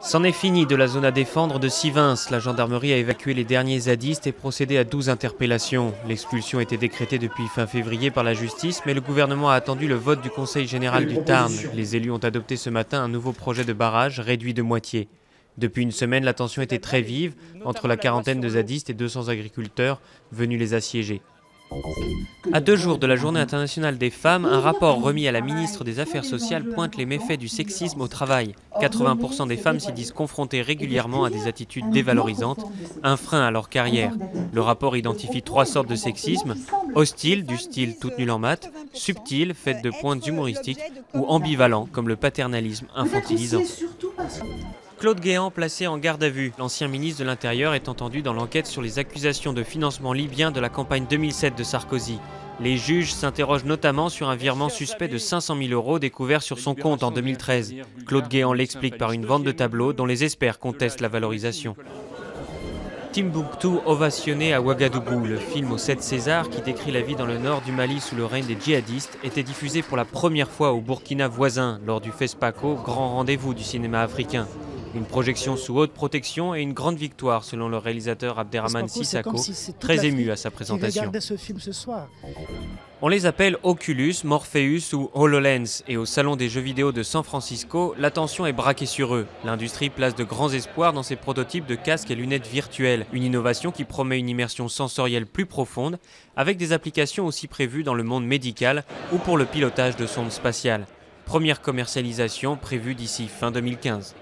C'en est fini de la zone à défendre de Sivins. La gendarmerie a évacué les derniers zadistes et procédé à 12 interpellations. L'expulsion était décrétée depuis fin février par la justice, mais le gouvernement a attendu le vote du Conseil général du Tarn. Les élus ont adopté ce matin un nouveau projet de barrage réduit de moitié. Depuis une semaine, la tension était très vive entre la quarantaine de zadistes et 200 agriculteurs venus les assiéger. À 2 jours de la Journée internationale des femmes, un rapport remis à la ministre des Affaires sociales pointe les méfaits du sexisme au travail. 80% des femmes s'y disent confrontées régulièrement à des attitudes dévalorisantes, un frein à leur carrière. Le rapport identifie 3 sortes de sexisme: hostile, du style toute nulle en maths, subtil, faite de pointes humoristiques, ou ambivalent, comme le paternalisme infantilisant. Claude Guéant placé en garde à vue. L'ancien ministre de l'Intérieur est entendu dans l'enquête sur les accusations de financement libyen de la campagne 2007 de Sarkozy. Les juges s'interrogent notamment sur un virement suspect de 500 000 € découvert sur son compte en 2013. Claude Guéant l'explique par une vente de tableaux dont les experts contestent la valorisation. Timbuktu ovationné à Ouagadougou. Le film aux 7 Césars, qui décrit la vie dans le nord du Mali sous le règne des djihadistes, était diffusé pour la première fois au Burkina voisin lors du FESPACO, grand rendez-vous du cinéma africain. Une projection sous haute protection et une grande victoire selon le réalisateur Abderrahmane Sissako, très ému à sa présentation. On les appelle Oculus, Morpheus ou HoloLens, et au Salon des jeux vidéo de San Francisco, l'attention est braquée sur eux. L'industrie place de grands espoirs dans ses prototypes de casques et lunettes virtuelles, une innovation qui promet une immersion sensorielle plus profonde, avec des applications aussi prévues dans le monde médical ou pour le pilotage de sondes spatiales. Première commercialisation prévue d'ici fin 2015.